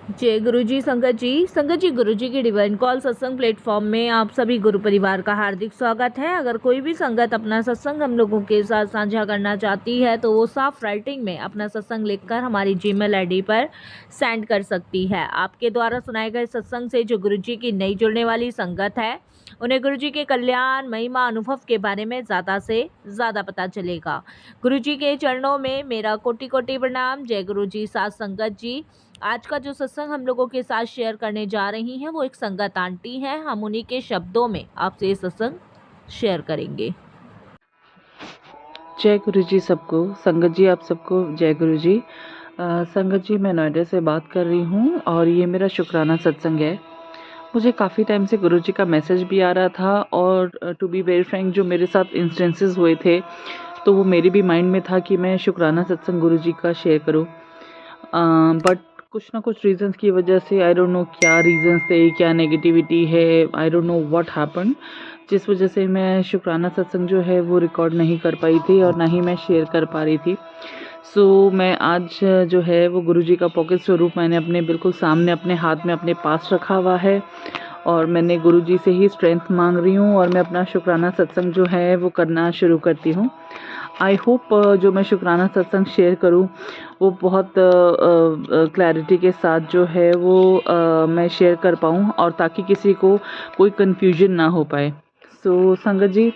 जय गुरु जी। संगत जी गुरु जी की डिवाइन कॉल सत्संग प्लेटफॉर्म में आप सभी गुरु परिवार का हार्दिक स्वागत है। अगर कोई भी संगत अपना सत्संग हम लोगों के साथ साझा करना चाहती है तो वो साफ राइटिंग में अपना सत्संग लिखकर हमारी जीमेल आईडी पर सेंड कर सकती है। आपके द्वारा सुनाए गए सत्संग से जो गुरु जी की नई जुड़ने वाली संगत है उन्हें गुरु जी के कल्याण महिमा अनुभव के बारे में ज़्यादा से ज़्यादा पता चलेगा। गुरु जी के चरणों में मेरा कोटि कोटि प्रणाम। जय गुरु जी। साथ संगत जी, आज का जो सत्संग हम लोगों के साथ शेयर करने जा रही हैं वो एक संगत आंटी हैं। हम उन्हीं के शब्दों में आपसे ये सत्संग शेयर करेंगे। जय गुरु जी सबको। संगत जी आप सबको जय गुरु जी। संगत जी मैं नोएडा से बात कर रही हूँ और ये मेरा शुक्राना सत्संग है। मुझे काफ़ी टाइम से गुरु जी का मैसेज भी आ रहा था और टू बी वेरी फ्रैंक जो मेरे साथ इंस्टेंसेस हुए थे तो वो मेरे भी माइंड में था कि मैं शुक्राना सत्संग गुरु जी का शेयर करूँ, बट कुछ ना कुछ रीजंस की वजह से आई डोंट नो क्या रीजंस थे, क्या नेगेटिविटी है, I don't know what happen, जिस वजह से मैं शुक्राना सत्संग जो है वो रिकॉर्ड नहीं कर पाई थी और ना ही मैं शेयर कर पा रही थी। सो मैं आज जो है वो गुरु जी का पॉकेट स्वरूप मैंने अपने बिल्कुल सामने अपने हाथ में अपने पास रखा हुआ है और मैंने गुरु जी से ही स्ट्रेंथ मांग रही हूँ और मैं अपना शुक्राना सत्संग जो है वो करना शुरू करती हूँ। आई होप जो मैं शुक्राना सत्संग शेयर करूँ वो बहुत क्लैरिटी के साथ जो है वो मैं शेयर कर पाऊँ और ताकि किसी को कोई कन्फ्यूजन ना हो पाए। सो संगत जी,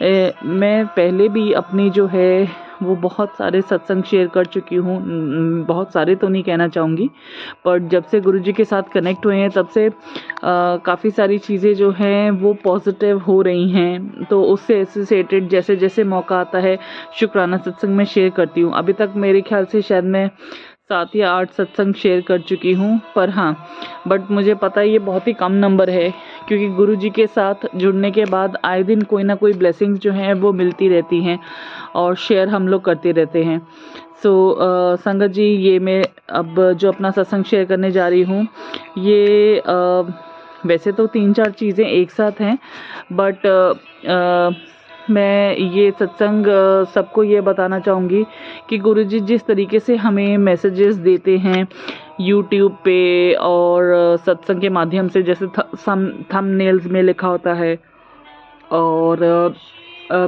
मैं पहले भी अपनी जो है वो बहुत सारे सत्संग शेयर कर चुकी हूँ। बहुत सारे तो नहीं कहना चाहूँगी, पर जब से गुरु जी के साथ कनेक्ट हुए हैं तब से काफ़ी सारी चीज़ें जो हैं वो पॉजिटिव हो रही हैं। तो उससे एसोसिएटेड जैसे जैसे मौका आता है शुक्राना सत्संग में शेयर करती हूँ। अभी तक मेरे ख्याल से शायद मैं 7 या 8 सत्संग शेयर कर चुकी हूँ, पर हाँ, बट मुझे पता है ये बहुत ही कम नंबर है क्योंकि गुरु जी के साथ जुड़ने के बाद आए दिन कोई ना कोई ब्लेसिंग्स जो हैं वो मिलती रहती हैं और शेयर हम लोग करते रहते हैं। सो संगत जी, ये मैं अब जो अपना सत्संग शेयर करने जा रही हूँ ये वैसे तो 3-4 चीज़ें एक साथ हैं, बट मैं ये सत्संग सबको ये बताना चाहूँगी कि गुरुजी जिस तरीके से हमें मैसेजेस देते हैं यूट्यूब पे और सत्संग के माध्यम से, जैसे थंबनेल्स में लिखा होता है और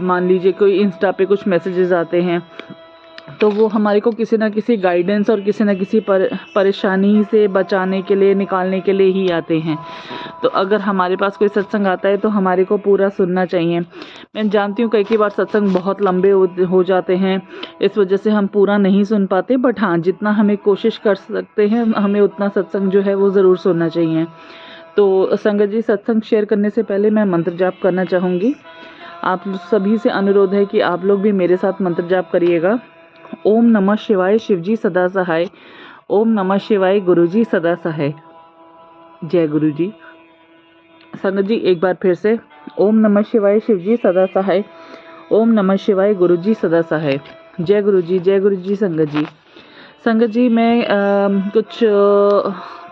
मान लीजिए कोई इंस्टा पे कुछ मैसेजेस आते हैं तो वो हमारे को किसी ना किसी गाइडेंस और किसी ना किसी परेशानी से बचाने के लिए, निकालने के लिए ही आते हैं। तो अगर हमारे पास कोई सत्संग आता है तो हमारे को पूरा सुनना चाहिए। मैं जानती हूँ कई बार सत्संग बहुत लंबे हो जाते हैं, इस वजह से हम पूरा नहीं सुन पाते, बट हाँ, जितना हमें कोशिश कर सकते हैं हमें उतना सत्संग जो है वो ज़रूर सुनना चाहिए। तो संगत जी, सत्संग शेयर करने से पहले मैं मंत्र जाप करना चाहूँगी। आप सभी से अनुरोध है कि आप लोग भी मेरे साथ मंत्र जाप करिएगा। ओम नमः शिवाय, शिवजी सदा सहाय। ओम नमः शिवाय, गुरुजी सदा सहाय। जय गुरु जी। संगत जी, एक बार फिर से ओम नमः शिवाय, शिवजी सदा सहाय। ओम नमः शिवाय, गुरुजी सदा सहाय। जय गुरु जी, जय गुरु जी। संगत जी मैं कुछ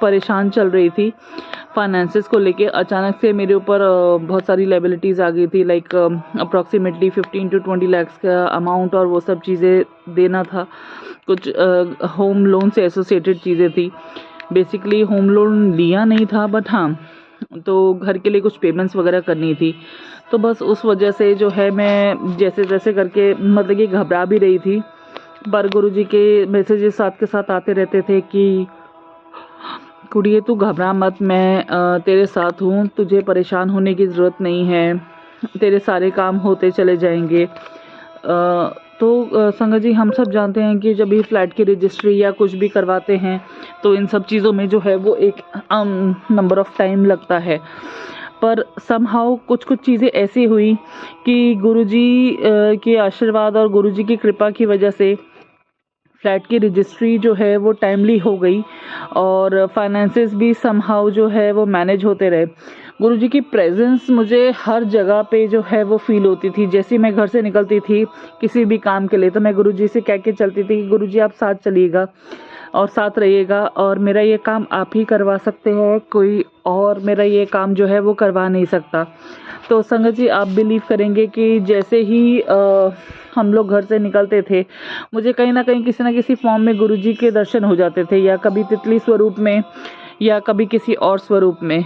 परेशान चल रही थी फाइनेंसेस को लेके। अचानक से मेरे ऊपर बहुत सारी लायबिलिटीज़ आ गई थी, लाइक अप्रॉक्सीमेटली 15 to 20 लाख का अमाउंट, और वो सब चीज़ें देना था। कुछ होम लोन से एसोसिएटेड चीज़ें थी। बेसिकली होम लोन लिया नहीं था, बट हाँ, तो घर के लिए कुछ पेमेंट्स वगैरह करनी थी। तो बस उस वजह से जो है मैं जैसे तैसे करके मतलब कि घबरा भी रही थी, पर गुरुजी के मैसेजेस साथ के साथ आते रहते थे कि कुड़िए तू घबरा मत, मैं तेरे साथ हूँ, तुझे परेशान होने की ज़रूरत नहीं है, तेरे सारे काम होते चले जाएंगे। तो संगत जी, हम सब जानते हैं कि जब भी फ्लैट की रजिस्ट्री या कुछ भी करवाते हैं तो इन सब चीज़ों में जो है वो एक नंबर ऑफ़ टाइम लगता है। पर समहाउ कुछ चीज़ें ऐसी हुई कि गुरुजी के आशीर्वाद और गुरुजी की कृपा की वजह से फ्लैट की रजिस्ट्री जो है वो टाइमली हो गई और फाइनेंसेस भी समहाउ जो है वो मैनेज होते रहे। गुरुजी की प्रेजेंस मुझे हर जगह पे जो है वो फील होती थी। जैसे मैं घर से निकलती थी किसी भी काम के लिए तो मैं गुरुजी से कह के चलती थी कि गुरुजी आप साथ चलिएगा, और साथ रहिएगा। और मेरा ये काम आप ही करवा सकते हैं, कोई और मेरा ये काम जो है वो करवा नहीं सकता। तो संगत जी, आप बिलीव करेंगे कि जैसे ही हम लोग घर से निकलते थे, मुझे कहीं ना कहीं किसी न किसी फॉर्म में गुरुजी के दर्शन हो जाते थे, या कभी तितली स्वरूप में या कभी किसी और स्वरूप में।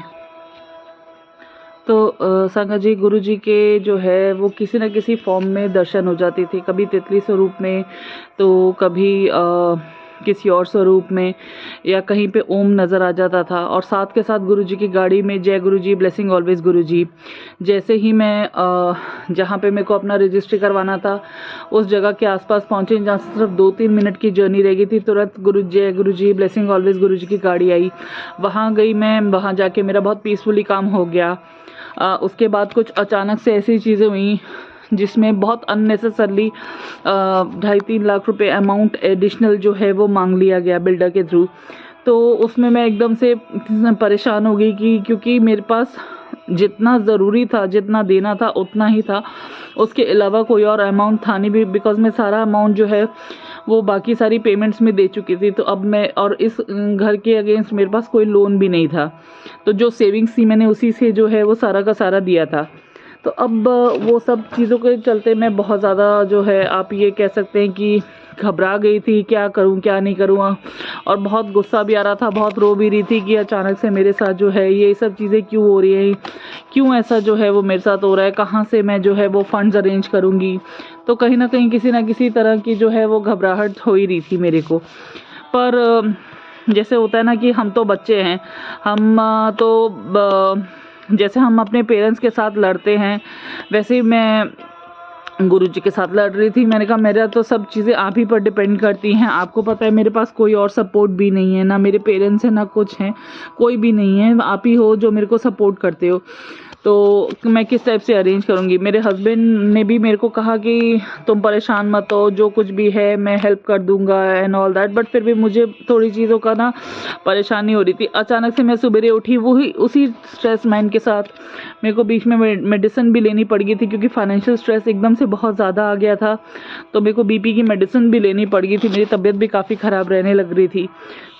तो संगत जी, गुरुजी के जो है वो किसी न किसी फॉर्म में दर्शन हो जाती थी, कभी तितली स्वरूप में, तो कभी किसी और स्वरूप में, या कहीं पे ओम नज़र आ जाता था। और साथ के साथ गुरुजी की गाड़ी में जय गुरुजी, ब्लेसिंग ऑलवेज गुरुजी। जैसे ही मैं जहाँ पे मेरे को अपना रजिस्ट्री करवाना था, उस जगह के आसपास पहुँचे जहाँ से सिर्फ 2-3 मिनट की जर्नी रह गई थी, तुरंत जय गुरुजी, ब्लेसिंग ऑलवेज गुरुजी की गाड़ी आई। वहाँ गई मैं, वहाँ जाके मेरा बहुत पीसफुली काम हो गया। उसके बाद कुछ अचानक से ऐसी चीज़ें हुई जिसमें बहुत अननेसेसरली 2.5-3 लाख रुपए अमाउंट एडिशनल जो है वो मांग लिया गया बिल्डर के थ्रू। तो उसमें मैं एकदम से परेशान हो गई कि क्योंकि मेरे पास जितना ज़रूरी था, जितना देना था उतना ही था, उसके अलावा कोई और अमाउंट था नहीं भी, बिकॉज मैं सारा अमाउंट जो है वो बाकी सारी पेमेंट्स में दे चुकी थी। तो अब मैं, और इस घर के अगेंस्ट मेरे पास कोई लोन भी नहीं था, तो जो सेविंग्स थी मैंने उसी से जो है वो सारा का सारा दिया था। तो अब वो सब चीज़ों के चलते मैं बहुत ज़्यादा जो है, आप ये कह सकते हैं कि घबरा गई थी, क्या करूं क्या नहीं करूं। और बहुत गुस्सा भी आ रहा था, बहुत रो भी रही थी कि अचानक से मेरे साथ जो है ये सब चीज़ें क्यों हो रही हैं, क्यों ऐसा जो है वो मेरे साथ हो रहा है, कहाँ से मैं जो है वो फंड्स अरेंज करूँगी। तो कहीं ना कहीं किसी ना किसी तरह की जो है वो घबराहट हो ही रही थी मेरे को। पर जैसे होता है ना कि हम तो बच्चे हैं, हम जैसे हम अपने पेरेंट्स के साथ लड़ते हैं, वैसे ही मैं गुरुजी के साथ लड़ रही थी। मैंने कहा मेरा तो सब चीज़ें आप ही पर डिपेंड करती हैं, आपको पता है मेरे पास कोई और सपोर्ट भी नहीं है, ना मेरे पेरेंट्स हैं ना कुछ हैं, कोई भी नहीं है, आप ही हो जो मेरे को सपोर्ट करते हो। तो मैं किस टाइप से अरेंज करूँगी। मेरे हस्बैंड ने भी मेरे को कहा कि तुम परेशान मत हो, जो कुछ भी है मैं हेल्प कर दूंगा एंड ऑल दैट, बट फिर भी मुझे थोड़ी चीज़ों का ना परेशानी हो रही थी। अचानक से मैं सुबह उठी, वही उसी स्ट्रेस माइंड के साथ मेरे को बीच में मेडिसिन भी लेनी पड़ गई थी, क्योंकि फाइनेंशियल स्ट्रेस एकदम से बहुत ज़्यादा आ गया था। तो मेरे को बीपी की मेडिसिन भी लेनी पड़ गई थी, मेरी तबीयत भी काफ़ी ख़राब रहने लग रही थी।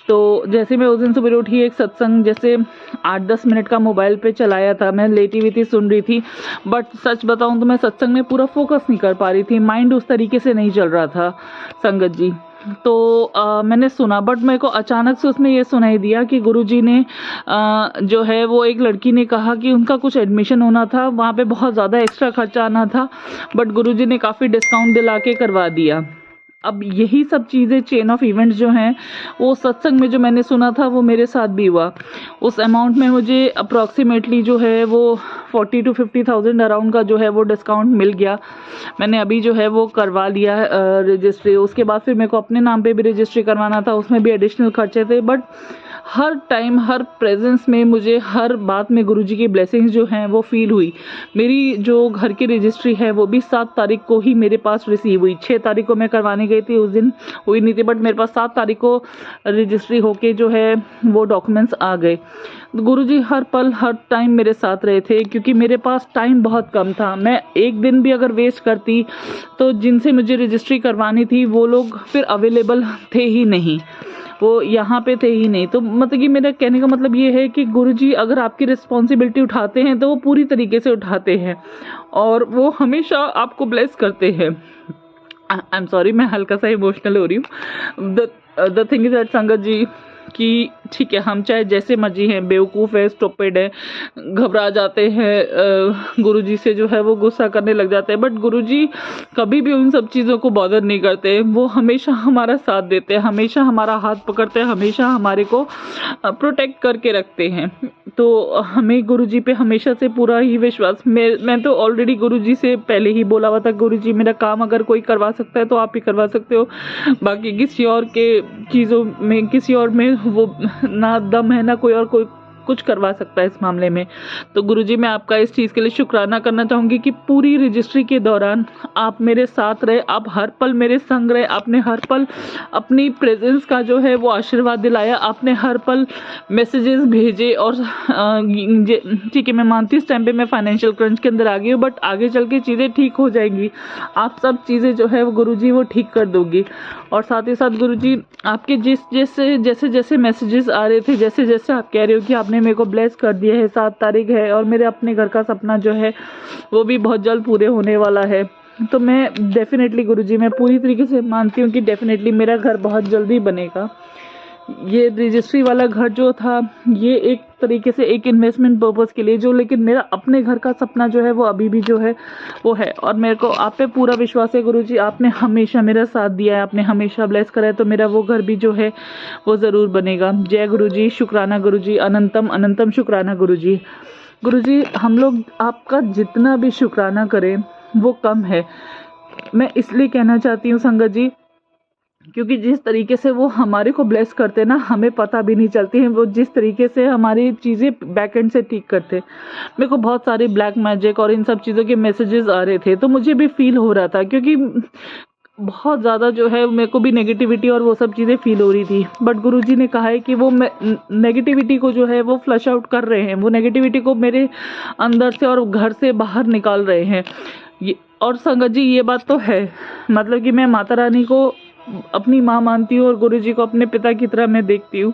तो जैसे मैं उस दिन सुबह उठी, एक सत्संग जैसे 8-10 मिनट का मोबाइल पे चलाया था, मैं लेटी हुई थी, सुन रही थी, बट सच बताऊं तो मैं सत्संग में पूरा फोकस नहीं कर पा रही थी, माइंड उस तरीके से नहीं चल रहा था संगत जी। तो मैंने सुना, बट मेरे को अचानक से उसमें ये सुनाई दिया कि गुरुजी ने जो है वो, एक लड़की ने कहा कि उनका कुछ एडमिशन होना था, वहाँ पे बहुत ज़्यादा एक्स्ट्रा खर्चा आना था, बट गुरुजी ने काफ़ी डिस्काउंट दिला के करवा दिया। अब यही सब चीज़ें, चेन ऑफ इवेंट्स जो हैं, वो सत्संग में जो मैंने सुना था वो मेरे साथ भी हुआ। उस अमाउंट में मुझे अप्रॉक्सीमेटली जो है वो 40 to 50,000 अराउंड का जो है वो डिस्काउंट मिल गया। मैंने अभी जो है वो करवा लिया रजिस्ट्री। उसके बाद फिर मेरे को अपने नाम पे भी रजिस्ट्री करवाना था, उसमें भी एडिशनल खर्चे थे, but her time, her presence में मुझे हर बात में गुरुजी की ब्लेसिंग्स जो हैं वो फील हुई। मेरी जो घर की रजिस्ट्री है वो भी 7 तारीख को ही मेरे पास रिसीव हुई। 6 तारीख को मैं करवाने गई थी, उस दिन हुई नहीं थी, बट मेरे पास 7 तारीख को रजिस्ट्री होके जो है वो डॉक्यूमेंट्स आ गए। गुरुजी हर पल, हर टाइम मेरे साथ रहे थे, क्योंकि मेरे पास टाइम बहुत कम था। मैं एक दिन भी अगर वेस्ट करती तो जिनसे मुझे रजिस्ट्री करवानी थी वो लोग फिर अवेलेबल थे ही नहीं, वो यहाँ पे थे ही नहीं। तो मतलब कि मेरा कहने का मतलब ये है कि गुरुजी अगर आपकी रिस्पॉन्सिबिलिटी उठाते हैं तो वो पूरी तरीके से उठाते हैं, और वो हमेशा आपको ब्लेस करते हैं। आई एम सॉरी, मैं हल्का सा इमोशनल हो रही हूँ। द थिंग इज दैट संगत जी कि ठीक है, हम चाहे जैसे मर्जी हैं, बेवकूफ़ है, स्टूपिड है, घबरा जाते हैं, गुरुजी से जो है वो गुस्सा करने लग जाते हैं, बट गुरुजी कभी भी उन सब चीज़ों को बॉदर नहीं करते। वो हमेशा हमारा साथ देते हैं, हमेशा हमारा हाथ पकड़ते हैं, हमेशा हमारे को प्रोटेक्ट करके रखते हैं। तो हमें गुरुजी पे हमेशा से पूरा ही विश्वास। मैं तो ऑलरेडी गुरुजी से पहले ही बोला हुआ था, गुरुजी मेरा काम अगर कोई करवा सकता है तो आप ही करवा सकते हो, बाकी किसी और के चीज़ों में, किसी और में वो ना दम है, ना कोई और कोई कुछ करवा सकता है इस मामले में। तो गुरुजी मैं आपका इस चीज़ के लिए शुक्राना करना चाहूँगी कि पूरी रजिस्ट्री के दौरान आप मेरे साथ रहे, आप हर पल मेरे संग रहे, आपने हर पल अपनी प्रेजेंस का जो है वो आशीर्वाद दिलाया, आपने हर पल मैसेजेस भेजे। और ठीक है, मैं मानती इस टाइम पे मैं फाइनेंशियल क्रंच के अंदर आ गई हूँ, बट आगे चल के चीज़ें ठीक हो जाएंगी। आप सब चीज़ें जो है वो गुरुजी वो ठीक कर दोगी। और साथ ही साथ गुरुजी आपके जैसे जैसे मैसेजेस आ रहे थे, जैसे जैसे आप कह रहे हो कि आपने मेरे को ब्लेस कर दिया है, 7 तारीख है और मेरे अपने घर का सपना जो है वो भी बहुत जल्द पूरे होने वाला है। तो मैं डेफिनेटली गुरुजी मैं पूरी तरीके से मानती हूँ कि डेफिनेटली मेरा घर बहुत जल्दी बनेगा। ये रजिस्ट्री वाला घर जो था ये एक तरीके से एक इन्वेस्टमेंट पर्पस के लिए, जो लेकिन मेरा अपने घर का सपना जो है वो अभी भी जो है वो है। और मेरे को आप पे पूरा विश्वास है गुरुजी, आपने हमेशा मेरा साथ दिया है, आपने हमेशा ब्लेस करा है, तो मेरा वो घर भी जो है वो ज़रूर बनेगा। जय गुरुजी, शुक्राना गुरुजी, अनंतम अनंतम शुक्राना गुरुजी। गुरुजी हम लोग आपका जितना भी शुक्राना करें वो कम है। मैं इसलिए कहना चाहती हूँ संगत जी, क्योंकि जिस तरीके से वो हमारे को ब्लेस करते ना, हमें पता भी नहीं चलती है। वो जिस तरीके से हमारी चीज़ें बैक एंड से ठीक करते, मेरे को बहुत सारे ब्लैक मैजिक और इन सब चीज़ों के मैसेजेस आ रहे थे, तो मुझे भी फील हो रहा था, क्योंकि बहुत ज़्यादा जो है मेरे को भी नेगेटिविटी और वो सब चीज़ें फील हो रही थी। बट गुरुजी ने कहा है कि वो नेगेटिविटी को जो है वो फ्लश आउट कर रहे हैं, वो नेगेटिविटी को मेरे अंदर से और घर से बाहर निकाल रहे हैं। ये और संगत जी ये बात तो है, मतलब कि मैं माता रानी को अपनी माँ मानती हूँ और गुरुजी को अपने पिता की तरह मैं देखती हूँ।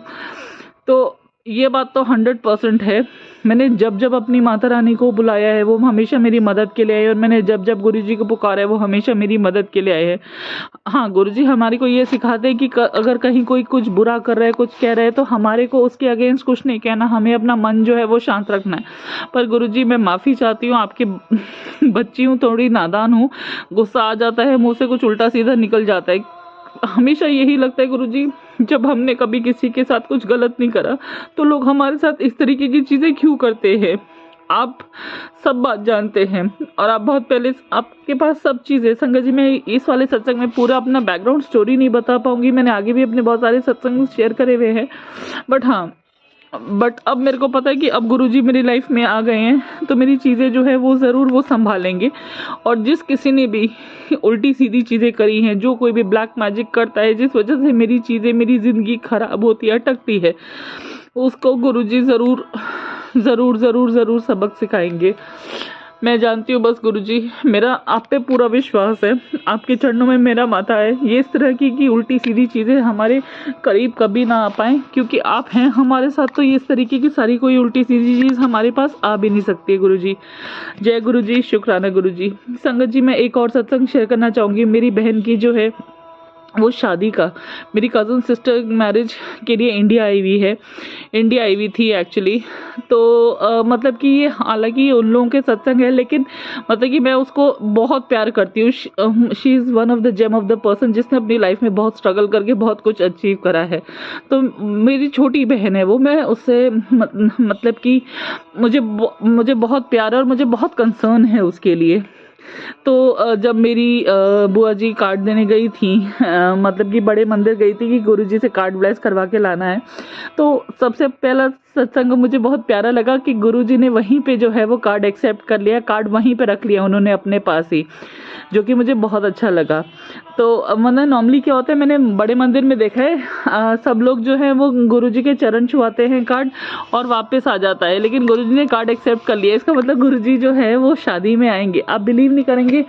तो ये बात तो 100% है। मैंने जब जब अपनी माता रानी को बुलाया है वो हमेशा मेरी मदद के लिए आए, और मैंने जब जब गुरुजी को पुकारा है वो हमेशा मेरी मदद के लिए आए हैं। हाँ, गुरुजी हमारे को ये सिखाते हैं कि अगर कहीं कोई कुछ बुरा कर रहा है, कुछ कह रहा है, तो हमारे को उसके अगेंस्ट कुछ नहीं कहना, हमें अपना मन जो है वो शांत रखना है। पर गुरुजी मैं माफ़ी चाहती हूँ, आपकी बच्ची हूँ, थोड़ी नादान हूँ, गुस्सा आ जाता है, मुँह से कुछ उल्टा सीधा निकल जाता है। हमेशा यही लगता है गुरुजी, जब हमने कभी किसी के साथ कुछ गलत नहीं करा तो लोग हमारे साथ इस तरीके की चीज़ें क्यों करते हैं। आप सब बात जानते हैं और आप बहुत पहले, आपके पास सब चीज़ें। संगत जी मैं इस वाले सत्संग में पूरा अपना बैकग्राउंड स्टोरी नहीं बता पाऊंगी, मैंने आगे भी अपने बहुत सारे सत्संग शेयर करे हुए हैं, बट अब मेरे को पता है कि अब गुरुजी मेरी लाइफ में आ गए हैं, तो मेरी चीज़ें जो है वो ज़रूर वो संभालेंगे। और जिस किसी ने भी उल्टी सीधी चीज़ें करी हैं, जो कोई भी ब्लैक मैजिक करता है जिस वजह से मेरी चीज़ें, मेरी ज़िंदगी ख़राब होती है, अटकती है, उसको गुरुजी ज़रूर ज़रूर ज़रूर ज़रूर सबक सिखाएंगे। मैं जानती हूँ बस गुरुजी, मेरा आप पे पूरा विश्वास है, आपके चरणों में मेरा माथा है। ये इस तरह की उल्टी सीधी चीज़ें हमारे करीब कभी ना आ पाएँ, क्योंकि आप हैं हमारे साथ, तो ये इस तरीके की सारी कोई उल्टी सीधी चीज़ हमारे पास आ भी नहीं सकती है गुरुजी। जय गुरुजी, शुक्राना गुरुजी। संगत जी मैं एक और सत्संग शेयर करना चाहूँगी। मेरी बहन की जो है वो शादी का, मेरी कज़न सिस्टर मैरिज के लिए इंडिया आई हुई थी एक्चुअली। तो मतलब कि ये हालांकि उन लोगों के सत्संग है, लेकिन मतलब कि मैं उसको बहुत प्यार करती हूँ। She is one of the gem of the person जिसने अपनी लाइफ में बहुत स्ट्रगल करके बहुत कुछ अचीव करा है। तो मेरी छोटी बहन है वो, मैं उससे मतलब कि मुझे बहुत प्यार है और मुझे बहुत कंसर्न है उसके लिए। तो जब मेरी बुआ जी कार्ड देने गई थी, मतलब कि बड़े मंदिर गई थी कि गुरुजी से कार्ड ब्लेस करवा के लाना है, तो सबसे पहला सत्संग मुझे बहुत प्यारा लगा कि गुरुजी ने वहीं पे जो है वो कार्ड एक्सेप्ट कर लिया, कार्ड वहीं पे रख लिया उन्होंने अपने पास ही, जो कि मुझे बहुत अच्छा लगा। तो मतलब नॉर्मली क्या होता है, मैंने बड़े मंदिर में देखा है सब लोग जो है वो गुरुजी के चरण छुआते हैं कार्ड और वापस आ जाता है, लेकिन गुरुजी ने कार्ड एक्सेप्ट कर लिया। इसका मतलब गुरुजी जो है वो शादी में आएंगे। आप बिलीव नहीं करेंगे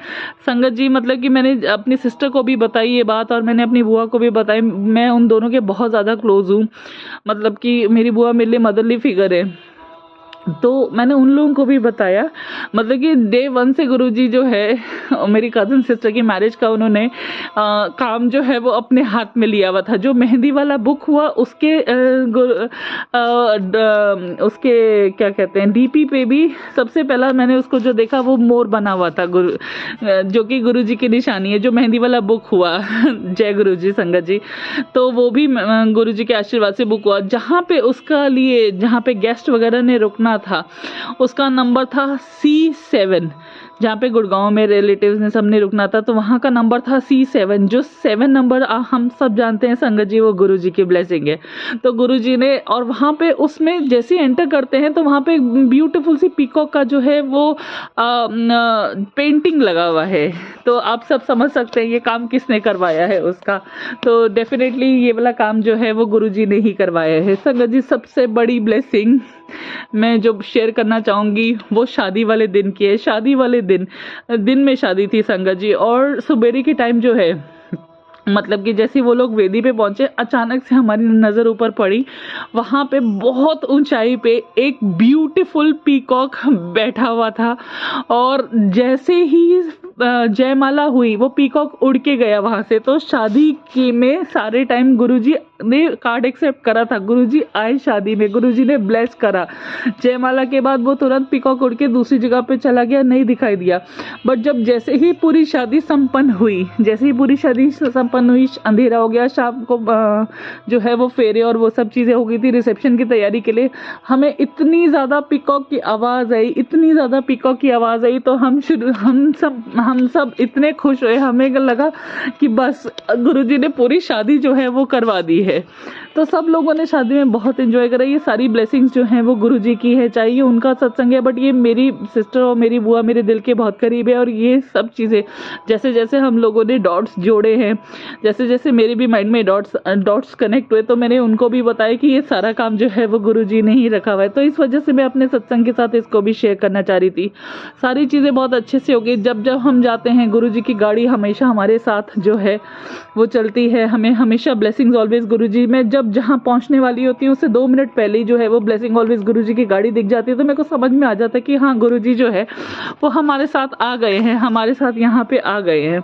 संगत जी, मतलब कि मैंने अपनी सिस्टर को भी बताई ये बात और मैंने अपनी बुआ को भी बताई। मैं उन दोनों के बहुत ज़्यादा क्लोज हूँ, मतलब कि मेरी बुआ मेरे लिए मदरली फिगर है। तो मैंने उन लोगों को भी बताया, मतलब कि डे 1 से गुरुजी जो है मेरी कज़न सिस्टर की मैरिज का उन्होंने काम जो है वो अपने हाथ में लिया हुआ था। जो मेहंदी वाला बुक हुआ उसके उसके क्या कहते हैं डीपी पे भी सबसे पहला मैंने उसको जो देखा वो मोर बना हुआ था, जो कि गुरुजी की निशानी है, जो मेहंदी वाला बुक हुआ। जय गुरुजी संगत जी। तो वो भी गुरुजी के आशीर्वाद से बुक हुआ। जहाँ पे उसका लिए, जहाँ पे गेस्ट वगैरह ने रुकना था, उसका नंबर था C7। जहाँ पे गुड़गांव में रिलेटिव्स ने सबने रुकना था, तो वहाँ का नंबर था C7, जो 7 नंबर हम सब जानते हैं संगत जी वो गुरु जी की ब्लेसिंग है। तो गुरु जी ने, और वहाँ पे उसमें जैसे एंटर करते हैं तो वहाँ पे ब्यूटीफुल सी पीकॉक का जो है वो पेंटिंग लगा हुआ है। तो आप सब समझ सकते हैं ये काम किसने करवाया है उसका। तो डेफिनेटली ये वाला काम जो है वो गुरु जी ने ही करवाया है। संगत जी सबसे बड़ी ब्लेसिंग मैं जो शेयर करना चाहूँगी वो शादी वाले दिन की है। शादी वाले दिन में शादी थी संगत जी, और सुबेरे के टाइम जो है, मतलब कि जैसे वो लोग वेदी पे पहुंचे, अचानक से हमारी नज़र ऊपर पड़ी, वहाँ पे बहुत ऊंचाई पे एक ब्यूटीफुल पीकॉक बैठा हुआ था। और जैसे ही जयमाला हुई वो पीकॉक उड़ के गया वहाँ से। तो शादी की में सारे टाइम गुरुजी ने कार्ड एक्सेप्ट करा था, गुरुजी आए शादी में, गुरुजी ने ब्लेस करा। जयमाला के बाद वो तुरंत पीकॉक उड़ के दूसरी जगह पे चला गया, नहीं दिखाई दिया। बट जब जैसे ही पूरी शादी संपन्न हुई, अंधेरा हो गया, शाम को जो है वो फेरे और वो सब चीज़ें हो गई थी रिसेप्शन की तैयारी के लिए, हमें इतनी ज़्यादा पीकॉक की आवाज़ आई, तो हम सब इतने खुश हुए, हमें लगा कि बस गुरुजी ने पूरी शादी जो है वो करवा दी है। तो सब लोगों ने शादी में बहुत एंजॉय करा। ये सारी ब्लेसिंग्स जो हैं वो गुरुजी की है, चाहिए उनका सत्संग है, बट ये मेरी सिस्टर और मेरी बुआ मेरे दिल के बहुत करीब है। और ये सब चीज़ें जैसे जैसे हम लोगों ने डॉट्स जोड़े हैं, जैसे जैसे मेरे भी माइंड में डॉट्स कनेक्ट हुए, तो मैंने उनको भी बताया कि ये सारा काम जो है वो गुरुजी ने ही रखा हुआ है। तो इस वजह से मैं अपने सत्संग के साथ इसको भी शेयर करना चाह रही थी। सारी चीज़ें बहुत अच्छे से हो गई। जब हम जाते हैं, गुरुजी की गाड़ी हमेशा हमारे साथ जो है वो चलती है, हमें हमेशा ब्लेसिंग्स ऑलवेज गुरुजी। मैं जब जहाँ पहुँचने वाली होती हूँ उससे 2 मिनट पहले ही जो है वो ब्लेसिंग ऑलवेज गुरुजी की गाड़ी दिख जाती है। तो मेरे को समझ में आ जाता है कि हाँ, गुरुजी जो है वो हमारे साथ आ गए हैं, हमारे साथ यहाँ पे आ गए हैं।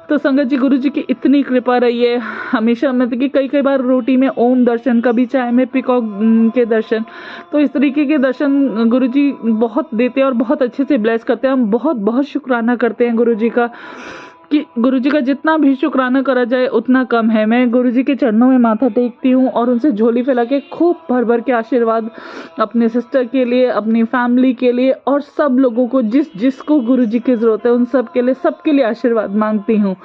तो संगत जी गुरुजी की इतनी कृपा रही है हमेशा, मतलब कि कई बार रोटी में ओम दर्शन, कभी चाय में पीकॉक के दर्शन, तो इस तरीके के दर्शन गुरुजी बहुत देते हैं और बहुत अच्छे से ब्लेस करते हैं। हम बहुत बहुत शुक्राना करते हैं गुरुजी का, कि गुरुजी का जितना भी शुक्राना करा जाए उतना कम है। मैं गुरुजी के चरणों में माथा टेकती हूँ और उनसे झोली फैला के खूब भर भर के आशीर्वाद अपने सिस्टर के लिए, अपनी फैमिली के लिए और सब लोगों को जिसको गुरुजी की ज़रूरत है उन सबके लिए आशीर्वाद मांगती हूँ।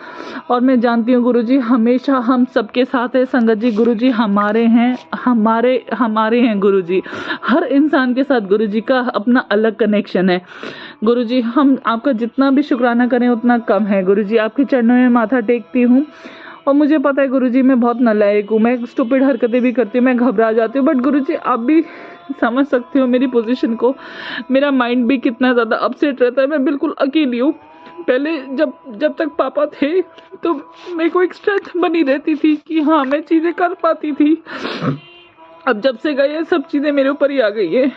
और मैं जानती हूँ गुरुजी हमेशा हम सबके साथ है। संगत जी गुरुजी हमारे हैं, हमारे हैं गुरुजी। हर इंसान के साथ गुरुजी का अपना अलग कनेक्शन है। गुरुजी हम आपका जितना भी शुक्राना करें उतना कम है। गुरुजी आपके चरणों में माथा टेकती हूँ और मुझे पता है गुरुजी मैं बहुत नालायक हूँ, मैं स्टूपिड हरकतें भी करती हूँ, मैं घबरा जाती हूँ, बट गुरुजी आप भी समझ सकते हो मेरी पोजीशन को। मेरा माइंड भी कितना ज़्यादा अपसेट रहता है, मैं बिल्कुल अकेली हूँ। पहले जब तक पापा थे तो मेरे को एक स्ट्रेंथ बनी रहती थी कि हाँ मैं चीज़ें कर पाती थी। अब जब से गए सब चीज़ें मेरे ऊपर ही आ गई है।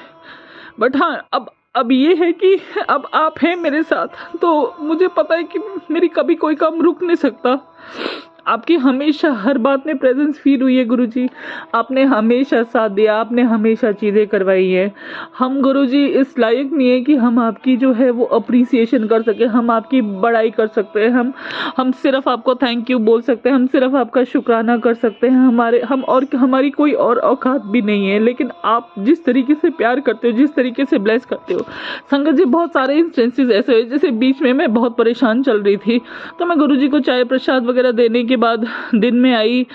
बट हाँ अब ये है कि अब आप हैं मेरे साथ, तो मुझे पता है कि मेरी कभी कोई काम रुक नहीं सकता। आपकी हमेशा हर बात में प्रेजेंस फील हुई है गुरुजी। आपने हमेशा साथ दिया, आपने हमेशा चीज़ें करवाई है। हम गुरुजी इस लायक नहीं है कि हम आपकी जो है वो अप्रिसिएशन कर सके, हम आपकी बड़ाई कर सकते हैं, हम सिर्फ आपको थैंक यू बोल सकते हैं, हम सिर्फ आपका शुक्राना कर सकते हैं। हमारी कोई और औकात भी नहीं है। लेकिन आप जिस तरीके से प्यार करते हो, जिस तरीके से ब्लेस करते हो, संगत जी बहुत सारे इंस्टेंसेस ऐसे हुए, जैसे बीच में मैं बहुत परेशान चल रही थी तो मैं गुरुजी को चाय प्रसाद वगैरह देने के बाद दिन में आई,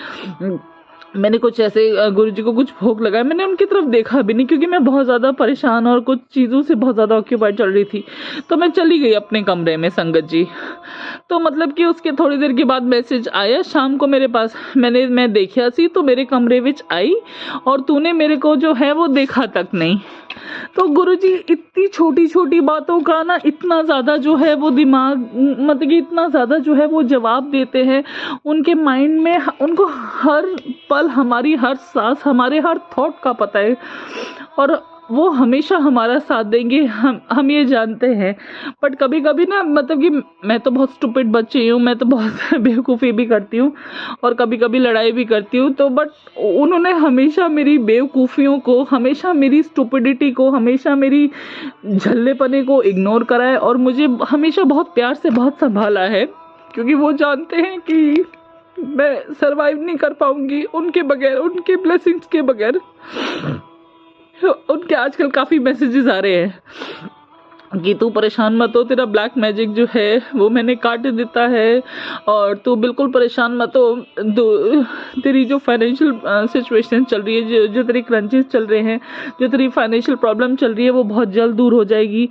मैंने कुछ ऐसे गुरुजी को कुछ भोग लगाया, मैंने उनकी तरफ देखा भी नहीं क्योंकि मैं बहुत ज़्यादा परेशान और कुछ चीज़ों से बहुत ज़्यादा ऑक्यूपाइड चल रही थी। तो मैं चली गई अपने कमरे में संगत जी। तो मतलब कि उसके थोड़ी देर के बाद मैसेज आया शाम को मेरे पास, मैं देखा सी तो मेरे कमरे विच आई और तूने मेरे को जो है वो देखा तक नहीं। तो गुरुजी इतनी छोटी छोटी बातों का ना इतना ज़्यादा जो है वो दिमाग, मतलब कि इतना ज़्यादा जो है वो जवाब देते हैं। उनके माइंड में उनको हर पल हमारी हर सांस, हमारे हर थॉट का पता है और वो हमेशा हमारा साथ देंगे, हम ये जानते हैं। बट कभी कभी ना, मतलब कि मैं तो बहुत स्टूपिड बच्ची हूँ, मैं तो बहुत बेवकूफ़ी भी करती हूँ और कभी कभी लड़ाई भी करती हूँ। तो बट उन्होंने हमेशा मेरी बेवकूफ़ियों को, हमेशा मेरी स्टूपिडिटी को, हमेशा मेरी झल्लेपने को इग्नोर करा है और मुझे हमेशा बहुत प्यार से बहुत संभाला है, क्योंकि वो जानते हैं कि मैं सर्वाइव नहीं कर पाऊँगी उनके बगैर, उनके ब्लेसिंग्स के बगैर। उनके आजकल काफ़ी मैसेजेस आ रहे हैं कि तू परेशान मत हो, तेरा ब्लैक मैजिक जो है वो मैंने काट देता है, और तू बिल्कुल परेशान मत हो। तेरी जो फाइनेंशियल सिचुएशन चल रही है, जो तेरी क्रंचेस चल रहे हैं, जो तेरी फाइनेंशियल प्रॉब्लम चल रही है, वो बहुत जल्द दूर हो जाएगी।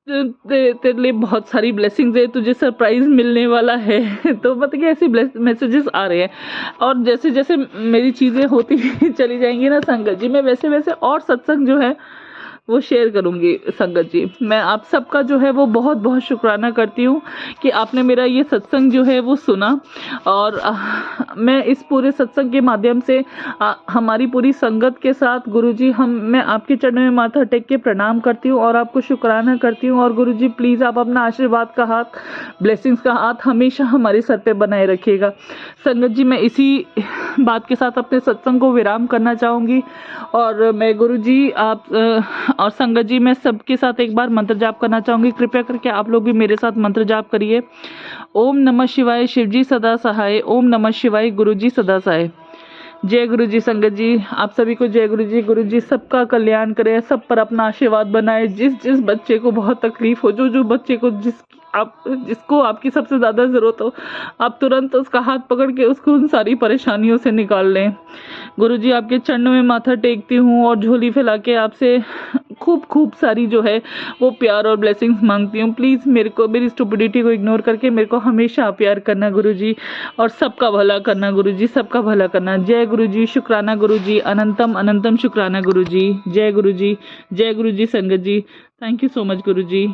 तेरे लिए बहुत सारी ब्लेसिंग्स है, तुझे सरप्राइज मिलने वाला है। तो मतलब कि ऐसे मैसेजेस आ रहे हैं, और जैसे जैसे मेरी चीज़ें होती चली जाएंगी ना संगत जी, मैं वैसे वैसे और सत्संग जो है वो शेयर करूंगी। संगत जी, मैं आप सबका जो है वो बहुत बहुत शुक्राना करती हूँ कि आपने मेरा ये सत्संग जो है वो सुना, और मैं इस पूरे सत्संग के माध्यम से हमारी पूरी संगत के साथ गुरुजी, मैं आपके चरणों में माथा टेक के प्रणाम करती हूँ और आपको शुक्राना करती हूँ। और गुरुजी प्लीज़ आप अपना आशीर्वाद का हाथ, ब्लेसिंग्स का हाथ हमेशा हमारे सर पे बनाए रखिएगा। संगत जी, मैं इसी बात के साथ अपने सत्संग को विराम करना चाहूँगी, और मैं गुरुजी आप और संगत जी, मैं सबके साथ एक बार मंत्र जाप करना चाहूँगी। कृपया करके आप लोग भी मेरे साथ मंत्र जाप करिए। ओम नमः शिवाय, शिवजी सदा सहाय। ओम नमः शिवाय, गुरुजी सदा सहाय। जय गुरु जी। संगत जी, आप सभी को जय गुरु जी। गुरु जी सबका कल्याण करे, सब पर अपना आशीर्वाद बनाए। जिस बच्चे को बहुत तकलीफ हो, जो बच्चे को जिसको आपकी सबसे ज़्यादा ज़रूरत हो, आप तुरंत उसका हाथ पकड़ के उसको उन सारी परेशानियों से निकाल लें। गुरु जी, आपके चरणों में माथा टेकती हूँ और झोली फैला के आपसे खूब सारी जो है वो प्यार और ब्लेसिंग्स मांगती हूँ। प्लीज़ मेरी स्टुपिडिटी को इग्नोर करके मेरे को हमेशा प्यार करना गुरु जी, और सबका भला करना गुरु जी, सबका भला करना। जय गुरु जी, शुक्राना गुरु जी, अनंतम अनंतम शुक्राना गुरु जी। जय गुरु जी, जय गुरु जी। संगत जी, thank you so much Guru ji.